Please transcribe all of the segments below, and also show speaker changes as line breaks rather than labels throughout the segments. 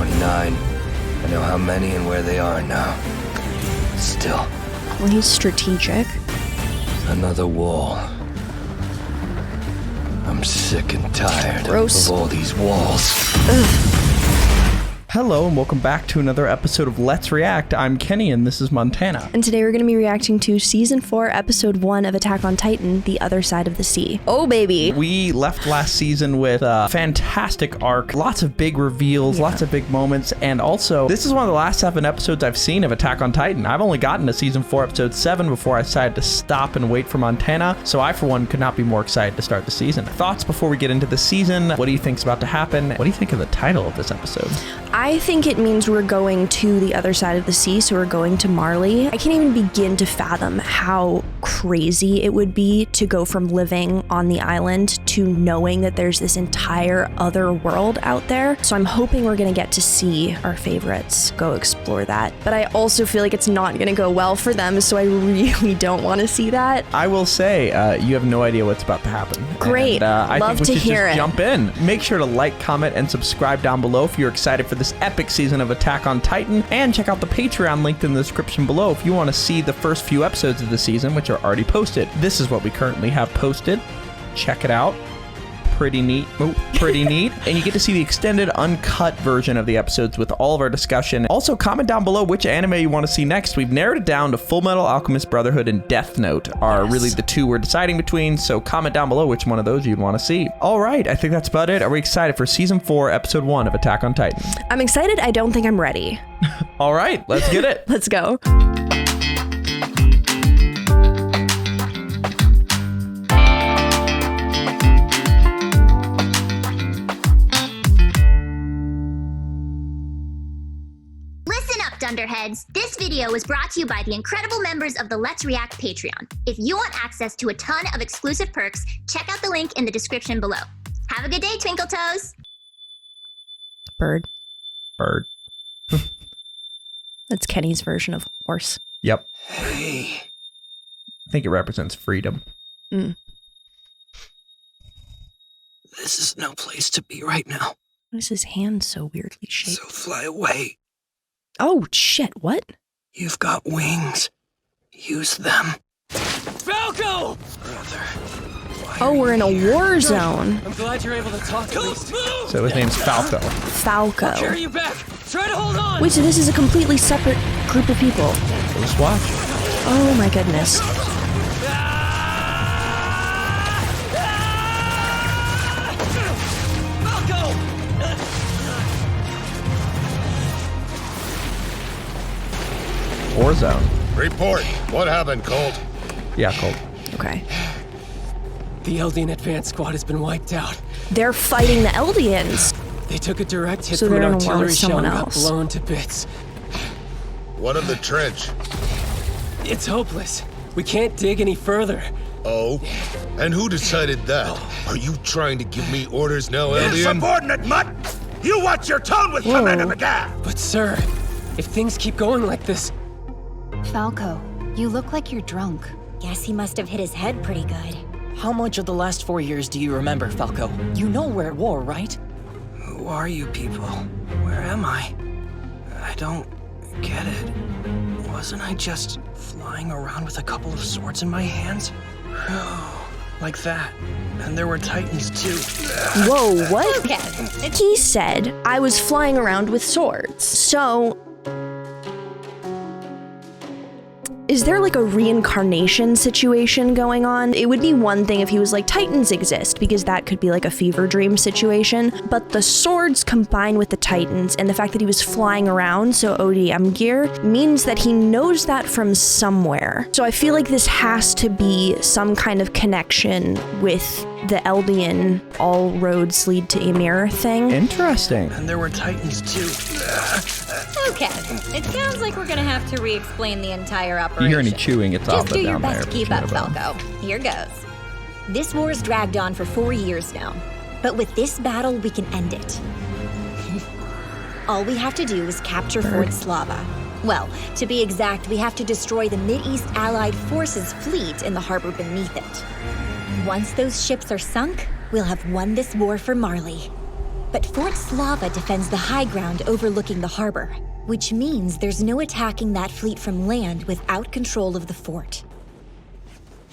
29. I know how many and where they are now. Still.
Well, he's strategic.
Another wall. I'm sick and tired of all these walls.
Ugh.
Hello and welcome back to another episode of Let's React. I'm Kenny and this is Montana.
And today we're going to be reacting to Season 4, Episode 1 of Attack on Titan, The Other Side of the Sea. Oh, baby.
We left last season with a fantastic arc, lots of big reveals, lots of big moments, and also, this is one of the last 7 episodes I've seen of Attack on Titan. I've only gotten to Season 4, Episode 7 before I decided to stop and wait for Montana, so I, for one, could not be more excited to start the season. Thoughts before we get into the season? What do you think's about to happen? What do you think of the title of this episode?
I think it means we're going to the other side of the sea, so we're going to Marley. I can't even begin to fathom how crazy it would be to go from living on the island to knowing that there's this entire other world out there. So I'm hoping we're gonna get to see our favorites go explore that. But I also feel like it's not gonna go well for them, so I really don't want to see that.
I will say, you have no idea what's about to happen.
Great.
And, I
Love
think we
to
should
hear
just
it.
jump in. Make sure to like, comment, and subscribe down below if you're excited for this epic season of Attack on Titan, and check out the Patreon linked in the description below if you want to see the first few episodes of the season, which are already posted. This is what we currently have posted. Check it out. Pretty neat. Oh, pretty neat. And you get to see the extended, uncut version of the episodes with all of our discussion. Also, comment down below which anime you want to see next. We've narrowed it down to Full Metal Alchemist Brotherhood and Death Note are really the two we're deciding between, so comment down below which one of those you'd want to see. All right, I think that's about it. Are we excited for Season 4, Episode 1 of Attack on Titan?
I'm excited. I don't think I'm ready.
All right, let's get it.
Let's go.
Dunderheads, this video was brought to you by the incredible members of the Let's React Patreon. If you want access to a ton of exclusive perks, check out the link in the description below. Have a good day, Twinkle Toes!
Bird.
Bird.
That's Kenny's version of horse.
Yep.
Hey.
I think it represents freedom.
Mm.
This is no place to be right now.
Why is his hand so weirdly shaped?
So fly away.
Oh, shit, what?
You've got wings. Use them.
Falco!
Brother.
Oh, we're in a war zone.
I'm glad you're able to talk at least.
So his name's Falco.
Falco.
Carry you back. Try to hold on.
Wait, so this is a completely separate group of people.
Let's watch.
Oh my goodness.
War zone.
Report. What happened, Colt?
Yeah, Colt.
Okay.
The Eldian advance squad has been wiped out.
They're fighting the Eldians.
They took a direct hit
So
from an
they're in a war with
artillery shell and
someone
got
else.
blown to bits.
What of the trench?
It's hopeless. We can't dig any further.
Oh? And who decided that? Are you trying to give me orders now, Eldian?
Insubordinate mutt! You watch your tone with Commander McGath!
But sir, if things keep going like this...
Falco, you look like you're drunk.
Guess he must have hit his head pretty good.
How much of the last 4 years do you remember, Falco? You know we're at war, right?
Who are you people? Where am I? I don't get it. Wasn't I just flying around with a couple of swords in my hands? Like that. And there were titans too.
Whoa, what?
Okay.
He said I was flying around with swords. So, is there like a reincarnation situation going on? It would be one thing if he was like, Titans exist, because that could be like a fever dream situation. But the swords combined with the Titans and the fact that he was flying around, so ODM gear, means that he knows that from somewhere. So I feel like this has to be some kind of connection with the Eldian all roads lead to Ymir thing.
Interesting.
And there were titans too.
Okay, it sounds like we're gonna have to re-explain the entire operation.
You hear any chewing, it's
Just
Alpha
do your
down
best
there.
to keep up, Falco. Here goes. This war's dragged on for 4 years now, but with this battle, we can end it. All we have to do is capture Fort Slava. Well, to be exact, we have to destroy the Mid-East Allied Forces fleet in the harbor beneath it. Once those ships are sunk, we'll have won this war for Marley. But Fort Slava defends the high ground overlooking the harbor, which means there's no attacking that fleet from land without control of the fort.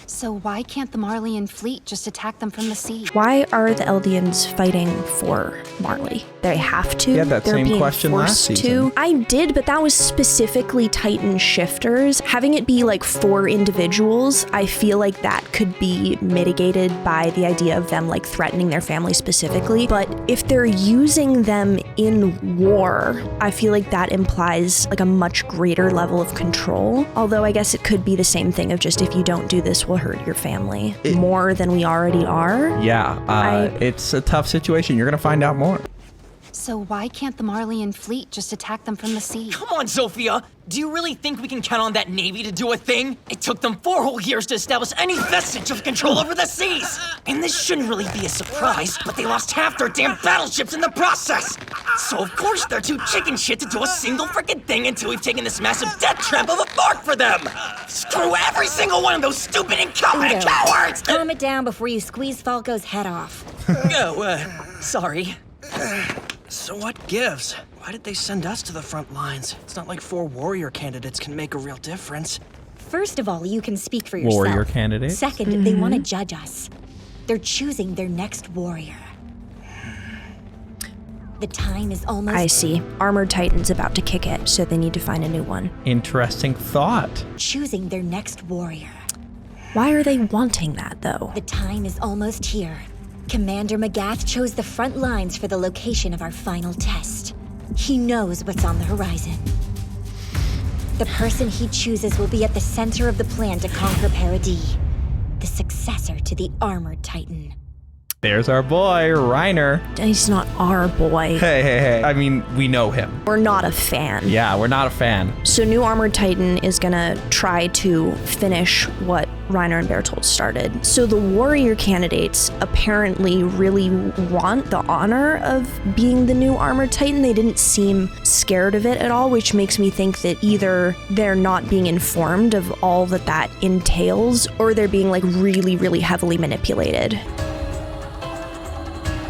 So why can't the Marleyan fleet just attack them from the sea?
Why are the Eldians fighting for Marley? They have to.
You had that
They're
same
being
question last
forced
season.
to. I did, but that was specifically Titan shifters. Having it be like 4 individuals, I feel like that could be mitigated by the idea of them like threatening their family specifically. But if they're using them in war, I feel like that implies like a much greater level of control. Although I guess it could be the same thing of just if you don't do this, we'll hurt your family more than we already are.
Yeah, it's a tough situation. You're gonna find out more.
So why can't the Marleyan fleet just attack them from the sea?
Come on, Sophia! Do you really think we can count on that Navy to do a thing? It took them 4 whole years to establish any vestige of control over the seas! And this shouldn't really be a surprise, but they lost half their damn battleships in the process! So of course they're too chicken shit to do a single frickin' thing until we've taken this massive death trap of a fort for them! Screw every single one of those stupid incompetent
Udo,
cowards!
calm it down before you squeeze Falco's head off.
Sorry.
So what gives? Why did they send us to the front lines? It's not like 4 warrior candidates can make a real difference.
First of all, you can speak for yourself.
Warrior candidates?
Second, they want to judge us. They're choosing their next warrior. The time is almost...
I see. Armored Titan's about to kick it, so they need to find a new one.
Interesting thought.
Choosing their next warrior.
Why are they wanting that, though?
The time is almost here. Commander Magath chose the front lines for the location of our final test. He knows what's on the horizon. The person he chooses will be at the center of the plan to conquer Paradis, the successor to the Armored Titan.
There's our boy, Reiner.
He's not our boy.
Hey. I mean, we know him.
We're not a fan.
Yeah, we're not a fan.
So new Armored Titan is gonna try to finish what Reiner and Bertolt started. So the warrior candidates apparently really want the honor of being the new Armored Titan. They didn't seem scared of it at all, which makes me think that either they're not being informed of all that entails, or they're being like really, really heavily manipulated.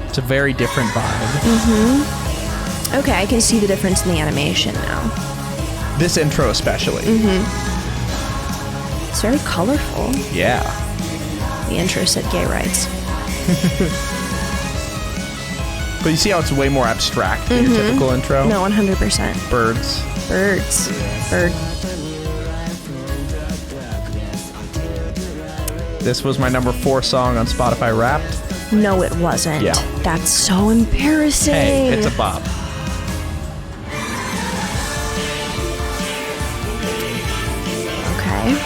It's a very different vibe.
Okay, I can see the difference in the animation now.
This intro especially.
It's very colorful.
Yeah.
The intro said gay rights.
But you see how it's way more abstract than your typical intro?
No, 100%.
Birds.
Bird.
This was my number 4 song on Spotify Wrapped.
No, it wasn't.
Yeah.
That's so embarrassing.
Hey, it's a bop.
Okay.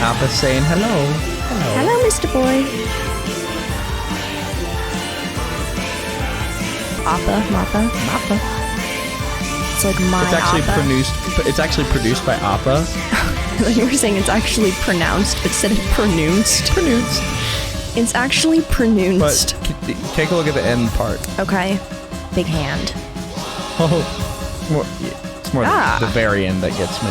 Alpha saying hello.
Hello, Mr. Boy. Appa. It's like my Appa.
It's actually produced by Appa.
You were saying it's actually pronounced, but said it pronounced. It's actually pronounced.
But take a look at the end part.
Okay. Big hand.
Oh, it's more the very end that gets me.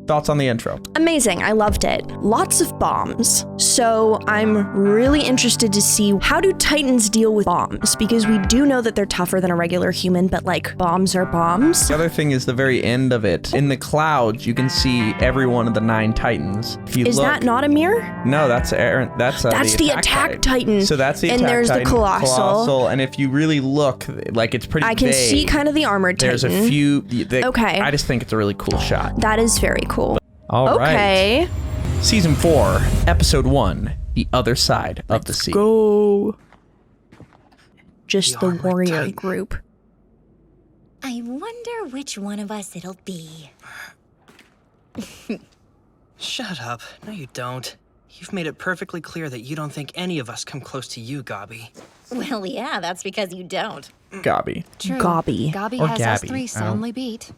Thoughts on the intro?
Amazing. I loved it. Lots of bombs. So I'm really interested to see, how do Titans deal with bombs? Because we do know that they're tougher than a regular human, but like, bombs are bombs.
The other thing is the very end of it. In the clouds, you can see every one of the 9 Titans. If you
Is
look,
that not a mirror?
No, that's Aaron. That's
the attack Titan.
So that's the
and
attack
there's
Titan.
The colossal.
And if you really look, like, it's pretty
I can
vague.
see kind of the armored Titan.
There's a few.
Okay.
I just think it's a really cool shot.
That is very cool.
All right.
Okay.
Season 4, Episode 1, The Other Side of the Sea.
Go. Just the warrior
Titan.
group.
I wonder which one of us it'll be.
Shut up. No, you don't. You've made it perfectly clear that you don't think any of us come close to you, Gabi.
Well, yeah, that's because you don't.
Gabi.
True.
Gabi.
Gabi
Or
has
Gabby.
us 3 soundly beat.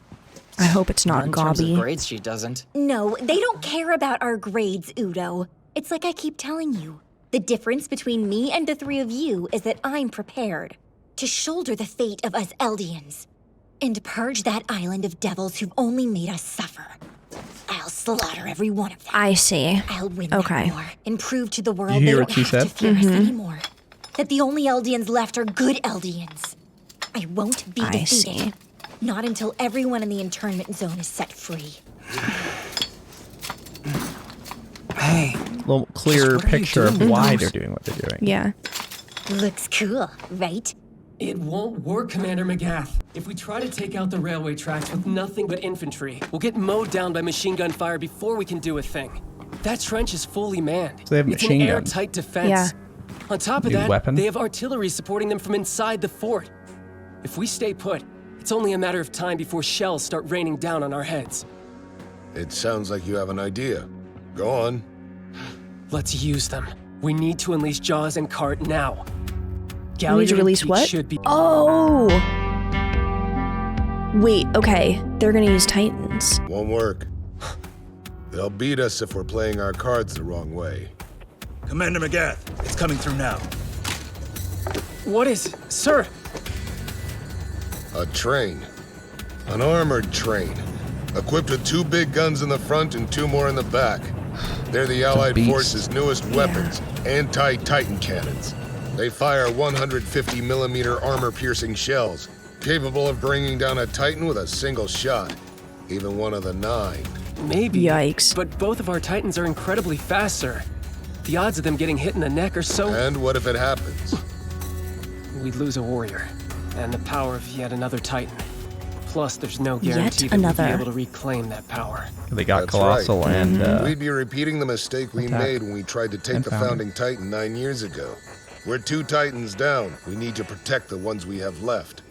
I hope it's not
In terms of
Gabi.
grades, she doesn't.
No, they don't care about our grades, Udo. It's like I keep telling you. The difference between me and the 3 of you is that I'm prepared. to shoulder the fate of us Eldians and purge that island of devils who've only made us suffer. I'll slaughter every one of them.
I see.
I'll win
Okay.
that war and prove to the world
You
they
hear
don't
what she
have to
said?
fear us anymore. That the only Eldians left are good Eldians. I won't be
I
defeated.
see.
Not until everyone in the internment zone is set free.
Hey,
A little clearer
What are you
picture of
doing,
why
Rose?
they're doing what they're doing.
Yeah.
Looks cool, right?
It won't work, Commander McGath. If we try to take out the railway tracks with nothing but infantry, we'll get mowed down by machine gun fire before we can do a thing. That trench is fully manned.
So they have
it's
machine
an
guns.
airtight defense.
Yeah.
On top of
New
that,
weapon?
they have artillery supporting them from inside the fort. If we stay put, it's only a matter of time before shells start raining down on our heads.
It sounds like you have an idea. Go on.
Let's use them. We need to unleash Jaws and Cart now.
We need to release what?
Should be.
Oh! Wait, okay. They're gonna use Titans.
Won't work. They'll beat us if we're playing our cards the wrong way.
Commander McGath, it's coming through now.
What is, sir?
A train. An armored train. Equipped with 2 big guns in the front and 2 more in the back. They're the Allied
beast.
forces' newest weapons, anti-Titan cannons. They fire 150mm armor-piercing shells, capable of bringing down a Titan with a single shot. Even one of the 9.
Maybe.
Yikes.
But both of our Titans are incredibly fast, sir. The odds of them getting hit in the neck are so...
And what if it happens?
We'd lose a warrior, and the power of yet another Titan. Plus, there's no guarantee that
another.
we'd be able to reclaim that power.
They got
That's
Colossal
right.
and
We'd be repeating the mistake we
Attack.
made when we tried to take
And
the
Founding.
founding Titan 9 years ago. We're 2 Titans down. We need to protect the ones we have left.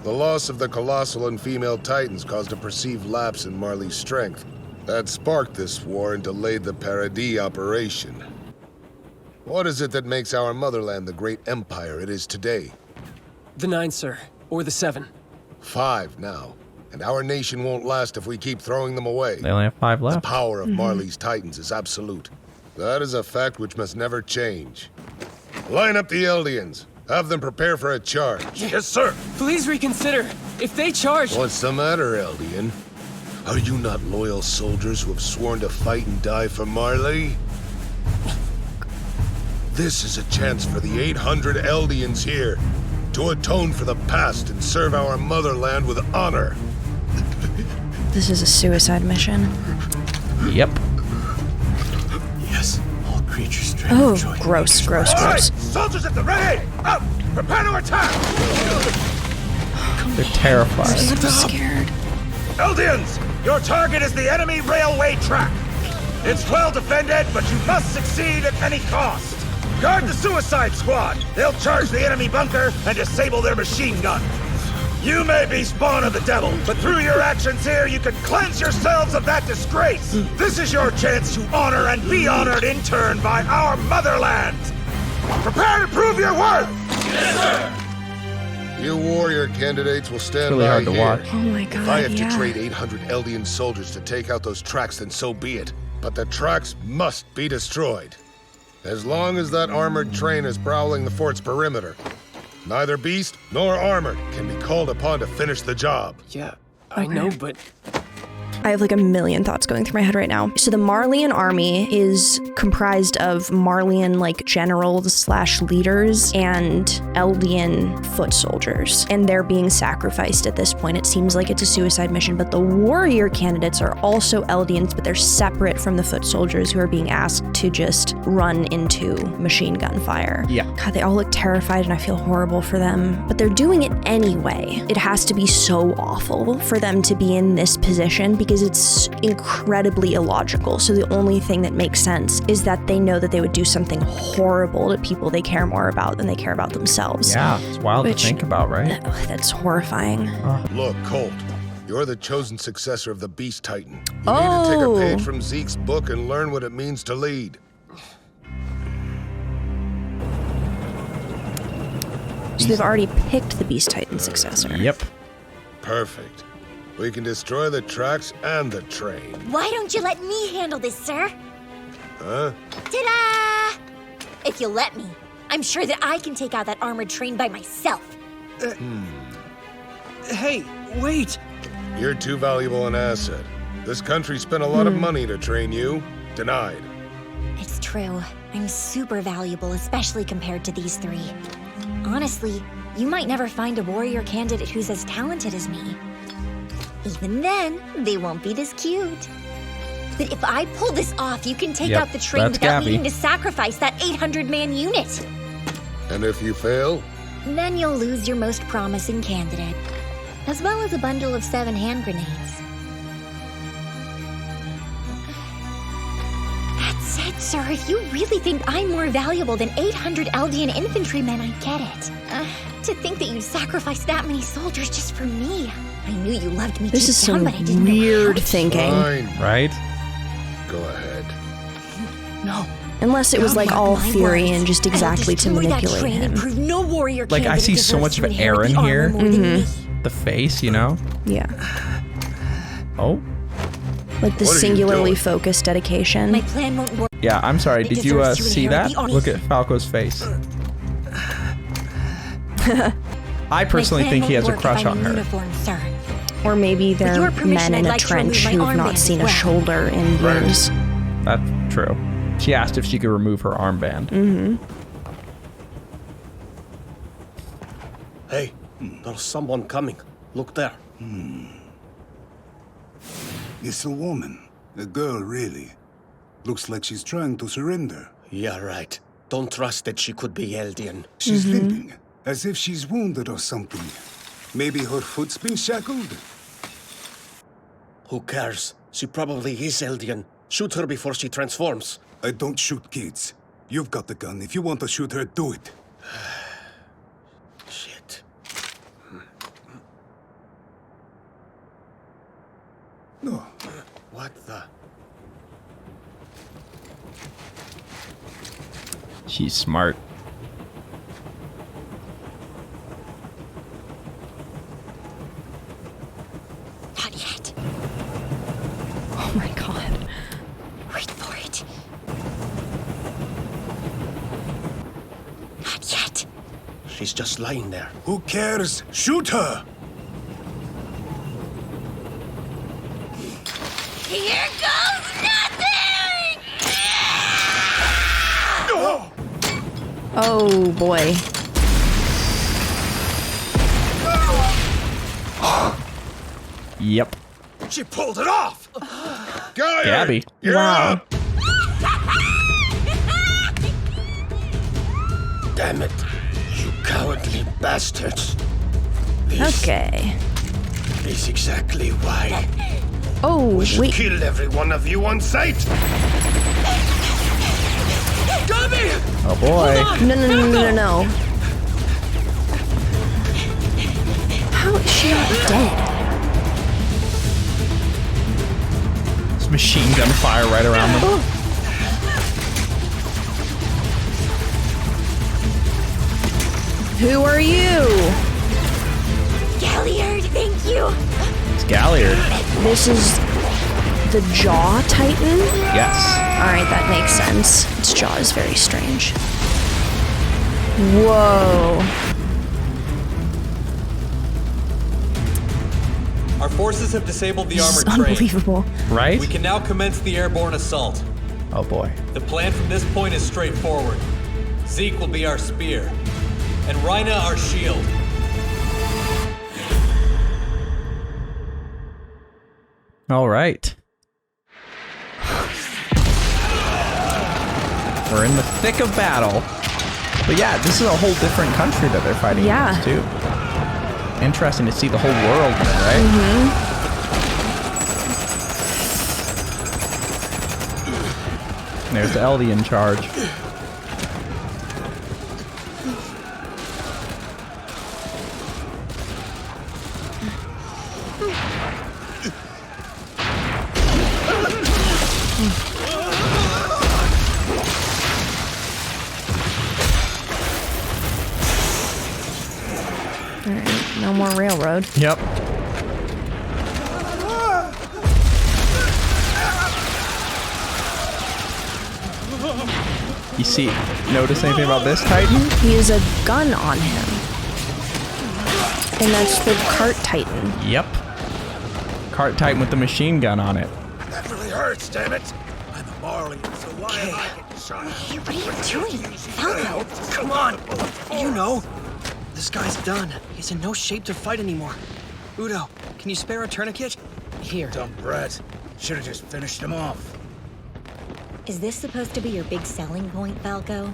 The loss of the Colossal and female Titans caused a perceived lapse in Marley's strength. That sparked this war and delayed the Paradis operation. What is it that makes our motherland the great empire it is today?
The 9, sir. Or the 7.
5 now. And our nation won't last if we keep throwing them away.
they only have 5
The
left.
power of Marley's Titans is absolute. That is a fact which must never change. Line up the Eldians. Have them prepare for a charge.
Yes, sir.
Please reconsider. If they charge...
What's the matter, Eldian? Are you not loyal soldiers who have sworn to fight and die for Marley? This is a chance for the 800 Eldians here to atone for the past and serve our motherland with honor.
This is a suicide mission.
Yep.
Yes, all creatures trained
Oh,
for joy.
gross, gross,
All right,
gross.
soldiers at the ready! Up! Prepare to attack!
They're terrified.
I'm scared.
Eldians, your target is the enemy railway track. It's well defended, but you must succeed at any cost. Guard the suicide squad. They'll charge the enemy bunker and disable their machine gun. You may be spawn of the devil, but through your actions here, you can cleanse yourselves of that disgrace. This is your chance to honor and be honored in turn by our motherland. Prepare to prove your worth.
You warrior candidates will stand
really
by
hard to
here.
watch.
Oh my god,
If I have
yeah.
to trade 800 Eldian soldiers to take out those tracks, then so be it. But the tracks must be destroyed. As long as that armored train is prowling the fort's perimeter, neither beast nor armored can be called upon to finish the job.
Yeah, I know, but...
I have like a million thoughts going through my head right now. So the Marleyan army is comprised of Marleyan like generals slash leaders and Eldian foot soldiers. And they're being sacrificed at this point. It seems like it's a suicide mission, but the warrior candidates are also Eldians, but they're separate from the foot soldiers who are being asked to just run into machine gun fire.
Yeah.
God, they all look terrified and I feel horrible for them. But they're doing it anyway. It has to be so awful for them to be in this position because it's incredibly illogical. So the only thing that makes sense is that they know that they would do something horrible to people they care more about than they care about themselves.
Yeah, it's wild
Which-
to think about, right?
That's horrifying.
Look, Colt, you're the chosen successor of the Beast Titan. You need to take a page from Zeke's book and learn what it means to lead.
So they've already picked the Beast Titan successor.
Yep.
Perfect. We can destroy the tracks and the train.
Why don't you let me handle this, sir?
Huh?
Ta-da! If you'll let me, I'm sure that I can take out that armored train by myself.
Hey, wait!
You're too valuable an asset. This country spent a lot of money to train you. Denied.
It's true. I'm super valuable, especially compared to these three. Honestly, you might never find a warrior candidate who's as talented as me. Even then, they won't be this cute. But if I pull this off, you can take
Yep,
out the train
that's
without
Gabby.
needing to sacrifice that 800-man unit.
And if you fail?
Then you'll lose your most promising candidate, as well as a bundle of 7 hand grenades. That's it, sir. If you really think I'm more valuable than 800 Eldian infantrymen, I get it. To think that you'd sacrifice that many soldiers just for me. I knew you loved me
This
deep
is
down,
some
but I didn't
weird
know how.
thinking.
Fine.
Right?
Go ahead.
No.
Unless it was like
Mark
all
my
theory
words.
and just exactly to
I will destroy that
manipulate
train and
him.
prove no warrior
Like, I
candidate
see so
deserves
much of
to inherit
Aaron
the armor
here.
more than me.
The face, you know?
Yeah.
Oh.
Like the
What are you
singularly
doing?
focused dedication.
My plan won't work.
Yeah, I'm sorry.
It
Did you
deserves to
see
inherit
that?
the army.
Look at Falco's face. I personally
My plan
think he has
won't
a
work if
crush
I'm
on
in
her.
Uniform, sir.
Or maybe they're
your permission,
men in
I'd
a
like to
trench
remove my
who have not
armband
seen
as
a
well.
shoulder in
Right.
years.
That's true. She asked if she could remove her armband.
Hey, there's someone coming. Look there.
It's a woman. A girl, really. Looks like she's trying to surrender.
Yeah, right. Don't trust that she could be Eldian.
She's limping, as if she's wounded or something. Maybe her foot's been shackled?
Who cares? She probably is Eldian. Shoot her before she transforms.
I don't shoot kids. You've got the gun. If you want to shoot her, do it.
Shit.
No.
What the?
She's smart.
Not yet.
Oh my god.
Wait for it. Not yet.
She's just lying there.
Who cares? Shoot her!
Here goes nothing!
Oh boy.
Yep.
She pulled it off!
Gabby.
You're
Wow.
up!
Damn it. You cowardly bastards. This
Okay.
is exactly why.
Oh,
We should
wait.
kill every one of you on sight!
Oh boy.
No. How is she not dead?
There's machine gun fire right around them.
Who are you?
Galliard, thank you.
It's Galliard.
This is the Jaw Titan?
Yes.
Alright, that makes sense. Its jaw is very strange. Whoa.
Our forces have disabled the
This is
armored train.
unbelievable.
Right?
We can now commence the airborne assault.
Oh boy.
The plan from this point is straightforward. Zeke will be our spear, and Rhina our shield.
All right. We're in the thick of battle. But yeah, this is a whole different country that they're fighting against, too. Interesting to see the whole world in it, right? There's the Eldian charge.
Alright, no more railroad.
Yep. You notice anything about this Titan?
He has a gun on him. And that's the cart titan.
Yep. Cart Titan with the machine gun on it.
That really hurts, damn it! I'm a Marley, so why am I getting shot?
Hey, what are you doing? Falco!
Come on! You know, this guy's done. He's in no shape to fight anymore. Udo, can you spare a tourniquet? Here.
Dumb brat. Should have just finished him off.
Is this supposed to be your big selling point, Falco?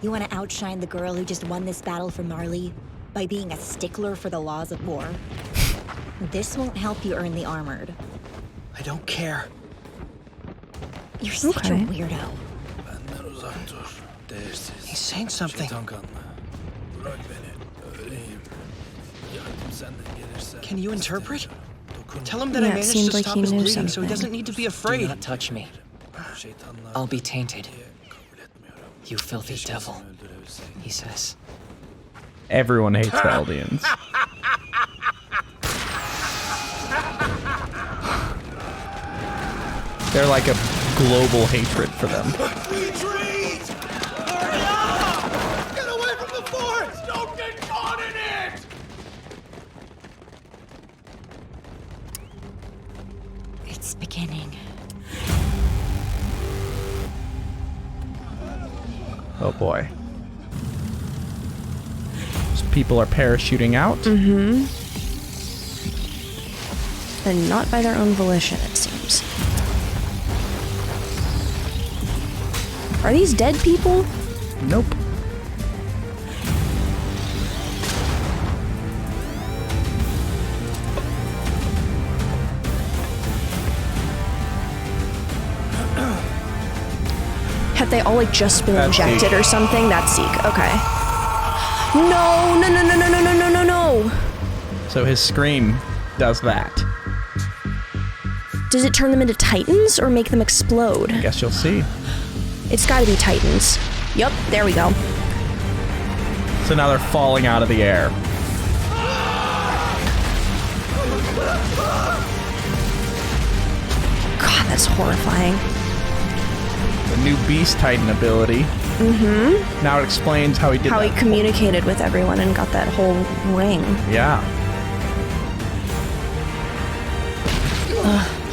You want to outshine the girl who just won this battle for Marley by being a stickler for the laws of war? This won't help you earn the Armored.
I don't care.
You're such a weirdo.
He's saying something. Can you interpret? Tell him that I managed to stop his bleeding so he doesn't need to be afraid.
Do not touch me. I'll be tainted. You filthy devil, he says.
Everyone hates the Eldians. They're like a global hatred for them.
Retreat! Hurry up! Get away from the fort! Don't get caught in it!
It's beginning.
Oh boy. So people are parachuting out.
Mm-hmm. And not by their own volition, it seems. Are these dead people?
Nope.
Have they all like just been injected or something? That's Zeke. Okay. No, no, no, no, no, no, no, no, no, no.
So his scream does that.
Does it turn them into titans or make them explode?
I guess you'll see.
It's gotta be titans. Yup, there we go.
So now they're falling out of the air.
God, that's horrifying.
The new Beast Titan ability.
Mm-hmm.
Now it explains how he did
how
that.
he communicated with everyone and got that whole ring.
Yeah.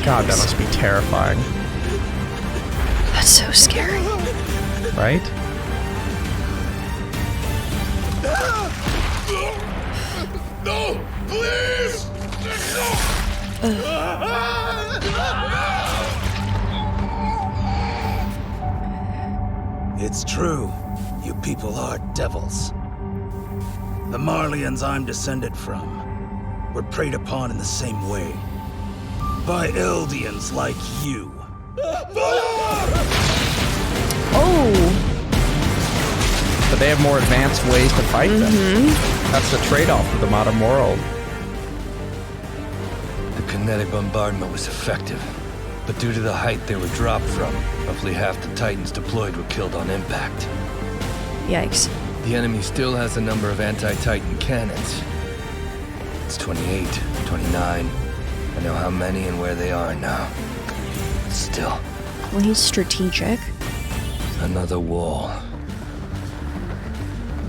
God, that must be terrifying.
That's so scary.
Right?
No! Please! It's true. You people are devils. The Marleyans I'm descended from were preyed upon in the same way. By Eldians like you.
Oh!
But they have more advanced ways to fight them. That's the trade-off of the modern world.
The kinetic bombardment was effective, but due to the height they were dropped from, roughly half the Titans deployed were killed on impact.
Yikes.
The enemy still has a number of anti-Titan cannons. It's 28, 29. I know how many and where they are now. Still.
Well, he's strategic.
Another wall.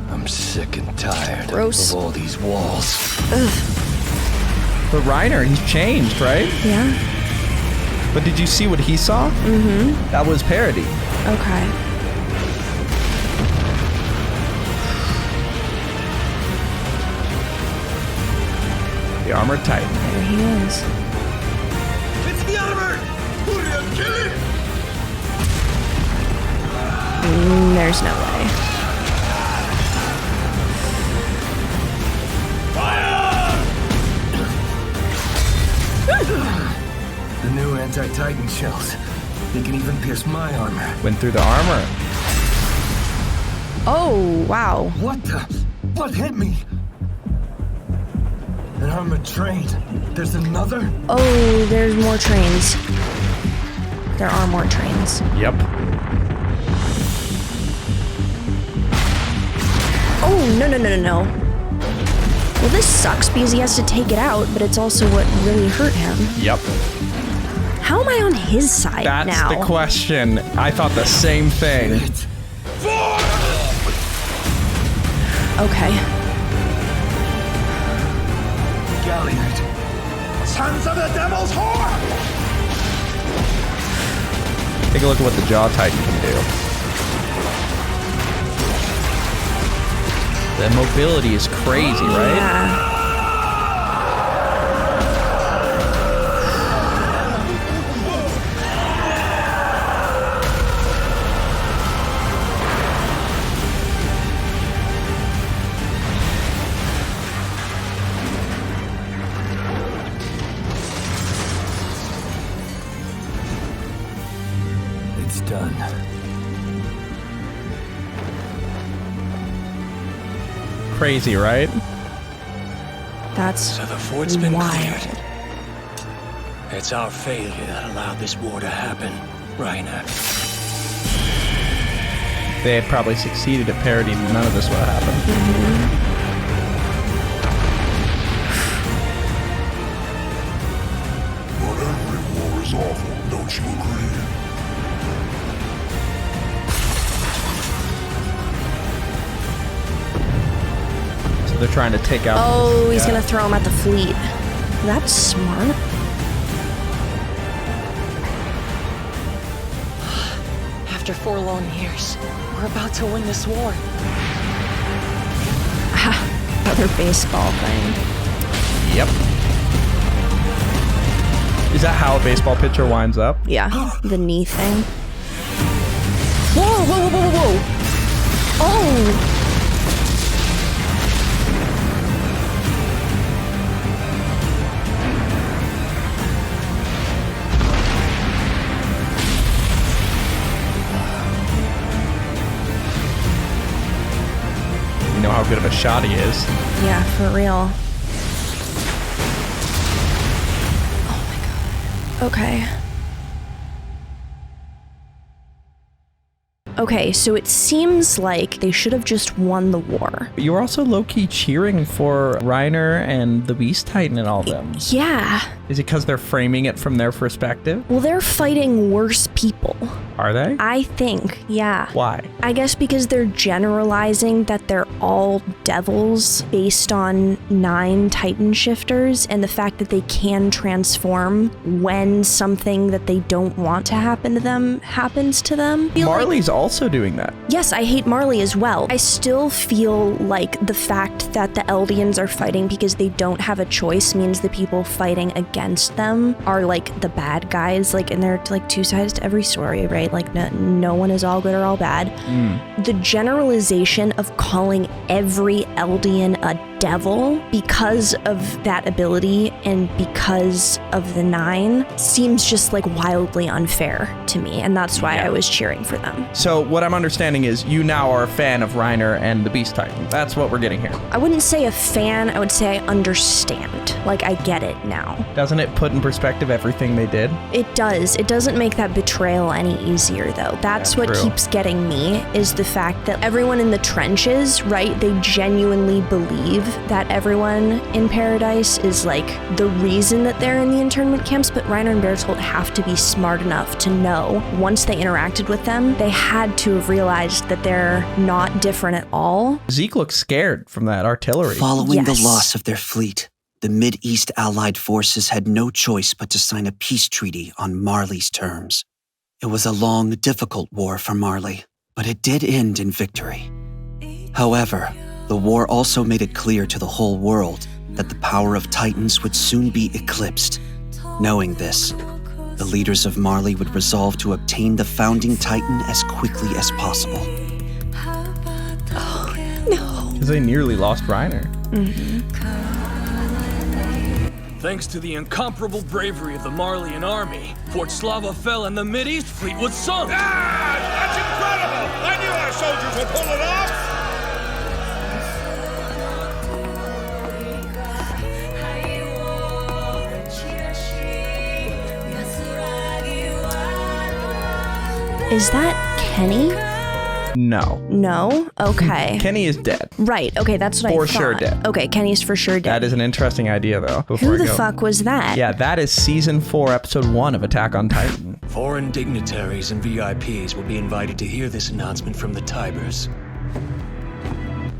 I'm sick and tired of all these walls.
But Reiner, he's changed, right?
Yeah.
But did you see what he saw?
Mm-hmm.
That was parody.
Okay.
The Armored Titan.
There he is.
It's the Armored! Who do you kill it?
There's no way.
The new anti-Titan shells. They can even pierce my armor.
Went through the armor.
Oh, wow.
What the? What hit me? An armored train. There's another?
Oh, there's more trains. There are more trains.
Yep.
Oh, no, no, no, no, no. Well, this sucks because he has to take it out, but it's also what really hurt him.
Yep.
How am I on his side
That's
now?
the question. I thought the same thing.
Okay.
retaliate. Sons of the Devil's Whore!
Take a look at what the Jaw Titan can do. The mobility is crazy, right?
Yeah.
It's done.
Crazy, right?
That's
So the fort's been
wild.
cleared. It's our failure that allowed this war to happen, Reiner.
They had probably succeeded at parodying, none of this would have happened.
But every war is awful, don't you agree?
So they're trying to take out...
Oh, he's
Yeah.
gonna throw him at the fleet. That's smart.
After 4 long years, we're about to win this war.
Another baseball thing.
Yep. Is that how a baseball pitcher winds up?
Yeah, the knee thing. Whoa, whoa, whoa, whoa, whoa! Oh!
You know how good of a shot he is.
Yeah, for real. Okay. Okay, so it seems like they should have just won the war.
But you were also low-key cheering for Reiner and the Beast Titan and all of them.
Yeah.
Is it because they're framing it from their perspective?
Well, they're fighting worse people.
Are they?
I think, yeah.
Why?
I guess because they're generalizing that they're all devils based on 9 Titan shifters and the fact that they can transform when something that they don't want to happen to them happens to them.
Marley's also doing that.
Yes, I hate Marley as well. I still feel like the fact that the Eldians are fighting because they don't have a choice means the people fighting against them are like the bad guys, like, and there are like 2 sides to every story, right? Like no one is all good or all bad. The generalization of calling every Eldian a devil because of that ability and because of the 9 seems just like wildly unfair to me, and that's why I was cheering for them.
So what I'm understanding is you now are a fan of Reiner and the Beast Titan. That's what we're getting here.
I wouldn't say a fan, I would say I understand. Like, I get it now.
Doesn't it put in perspective everything they did?
It does. It doesn't make that betrayal any easier, though. That's what
true.
keeps getting me, is the fact that everyone in the trenches, right, they genuinely believe that everyone in Paradise is, like, the reason that they're in the internment camps, but Reiner and Bertolt have to be smart enough to know, once they interacted with them, they had to have realized that they're not different at all.
Zeke looks scared from that artillery.
Following the loss of their fleet, the Mid-East Allied forces had no choice but to sign a peace treaty on Marley's terms. It was a long, difficult war for Marley, but it did end in victory. However, the war also made it clear to the whole world that the power of Titans would soon be eclipsed. Knowing this, the leaders of Marley would resolve to obtain the founding Titan as quickly as possible.
Oh, no.
Because they nearly lost Reiner.
Thanks to the incomparable bravery of the Marleyan army, Fort Slava fell and the Mideast fleet was sunk!
That's incredible! I knew our soldiers would pull it off!
Is that Kenny?
No.
No? Okay.
Kenny is dead.
Right, okay, that's what I
For
thought.
sure dead.
Okay, Kenny's for sure dead.
That is an interesting idea, though. Before
Who
I
the
go.
fuck was that?
Yeah, that is Season 4, Episode 1 of Attack on Titan.
Foreign dignitaries and VIPs will be invited to hear this announcement from the Tibers.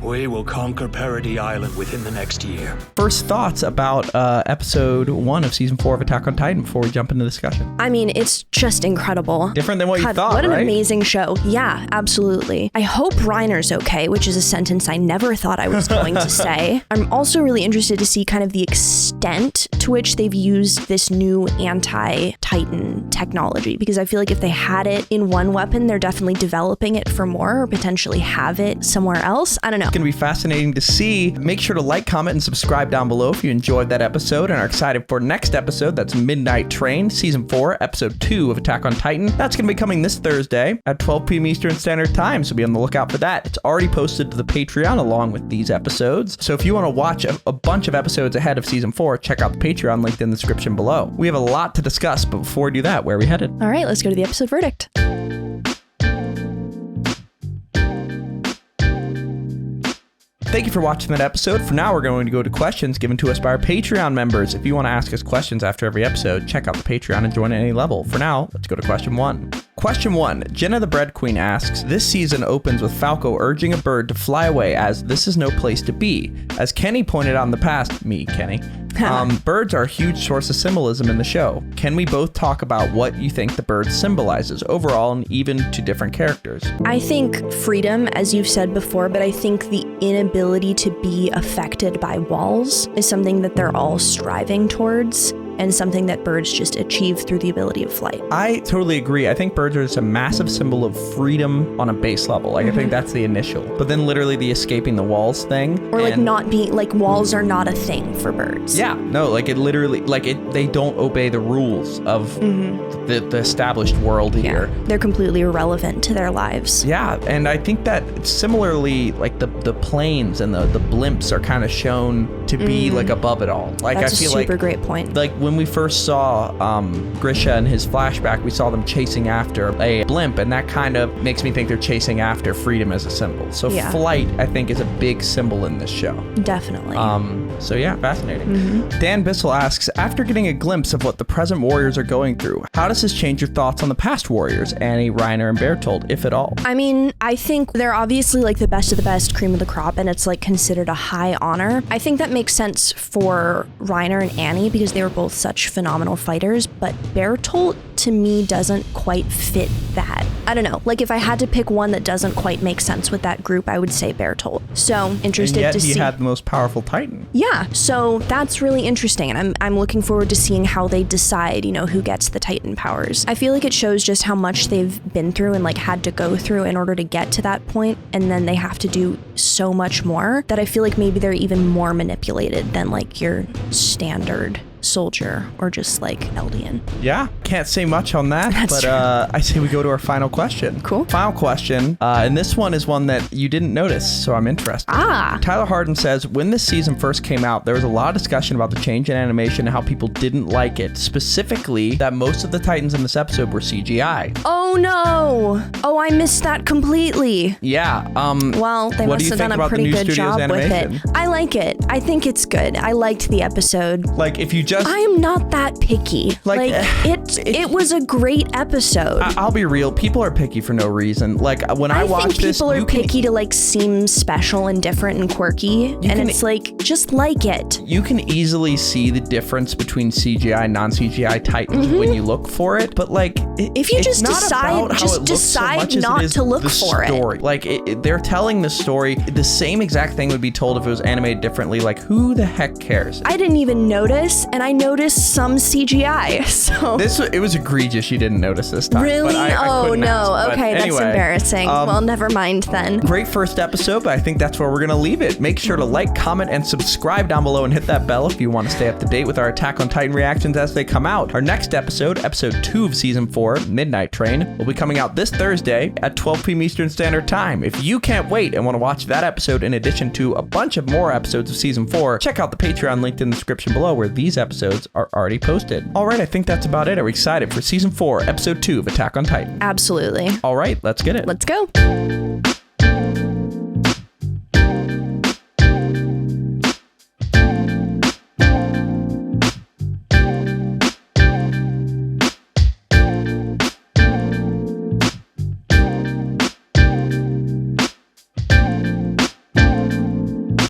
We will conquer Parody Island within the next year.
First thoughts about episode 1 of season 4 of Attack on Titan before we jump into discussion.
I mean, it's just incredible.
Different than what you thought,
what an
right?
amazing show. Yeah, absolutely. I hope Reiner's okay, which is a sentence I never thought I was going to say. I'm also really interested to see kind of the extent to which they've used this new anti-Titan technology, because I feel like if they had it in one weapon, they're definitely developing it for more, or potentially have it somewhere else. I don't know.
It's going to be fascinating to see. Make sure to like, comment, and subscribe down below if you enjoyed that episode and are excited for next episode. That's Midnight Train, Season 4, Episode 2 of Attack on Titan. That's going to be coming this Thursday at 12 p.m. Eastern Standard Time, so be on the lookout for that. It's already posted to the Patreon along with these episodes. So if you want to watch a bunch of episodes ahead of Season 4, check out the Patreon linked in the description below. We have a lot to discuss, but before we do that, where are we headed?
All right, let's go to the episode verdict.
Thank you for watching that episode. For now, we're going to go to questions given to us by our Patreon members. If you want to ask us questions after every episode, check out the Patreon and join at any level. For now, let's go to question 1. Question 1. Jenna the Bread Queen asks, this season opens with Falco urging a bird to fly away as this is no place to be. As Kenny pointed out in the past, Kenny, birds are a huge source of symbolism in the show. Can we both talk about what you think the bird symbolizes overall and even to different characters?
I think freedom, as you've said before, but I think the inability to be affected by walls is something that they're all striving towards, and something that birds just achieve through the ability of flight.
I totally agree. I think birds are just a massive symbol of freedom on a base level. Like, I think that's the initial. But then literally the escaping the walls thing.
Or like not being, like walls are not a thing for birds.
Yeah, no, like it literally, like they don't obey the rules of the established world here.
Yeah, they're completely irrelevant to their lives.
Yeah, and I think that similarly, like the planes and the blimps are kind of shown to be like above it all. Like
That's
I feel
a super great point.
Like when we first saw Grisha in his flashback, we saw them chasing after a blimp, and that kind of makes me think they're chasing after freedom as a symbol. So flight, I think, is a big symbol in this show.
Definitely.
So yeah, fascinating. Dan Bissell asks, after getting a glimpse of what the present warriors are going through, how does this change your thoughts on the past warriors, Annie, Reiner, and Bertolt, if at all?
I mean, I think they're obviously like the best of the best, cream of the crop, and it's like considered a high honor. I think that makes sense for Reiner and Annie because they were both such phenomenal fighters, but Bertolt to me doesn't quite fit that. I don't know, like if I had to pick one that doesn't quite make sense with that group, I would say Bertolt. So interested
and yet
to see.
He had the most powerful Titan.
Yeah, so that's really interesting, and I'm looking forward to seeing how they decide, who gets the Titan powers. I feel like it shows just how much they've been through and like had to go through in order to get to that point, and then they have to do so much more that I feel like maybe they're even more manipulated than like your standard soldier or just like Eldian.
Yeah, can't say much on that, but I say we go to our final question.
Cool.
Final question, and this one is one that you didn't notice, so I'm interested. Tyler Harden says, when this season first came out, there was a lot of discussion about the change in animation and how people didn't like it, specifically that most of the Titans in this episode were CGI.
Oh no! Oh, I missed that completely.
Yeah.
Well, they must have done a pretty good job with it. I like it. I think it's good. I liked the episode.
Like if you just
I am not that picky. Like it was a great episode.
I'll be real. People are picky for no reason. Like when I watch this,
people are picky to like seem special and different and quirky, and it's like just like it.
You can easily see the difference between CGI and non-CGI Titans when you look for it. But like,
if you just decide not to look for it.
Like they're telling the story. The same exact thing would be told if it was animated differently. Like who the heck cares?
I didn't even notice, and I noticed some CGI. So
it was egregious. You didn't notice this time.
Really?
I
no. Okay, that's embarrassing. Well, never mind then.
Great first episode, but I think that's where we're gonna leave it. Make sure to like, comment, and subscribe down below, and hit that bell if you want to stay up to date with our Attack on Titan reactions as they come out. Our next episode, episode 2 of season 4, Midnight Train, will be coming out this Thursday at 12 p.m. Eastern Standard Time. If you can't wait and want to watch that episode in addition to a bunch of more episodes of season 4, check out the Patreon linked in the description below where these episodes are already posted. All right, I think that's about it. Are we excited for season 4, episode 2 of Attack on Titan?
Absolutely.
All right, let's get it.
Let's go.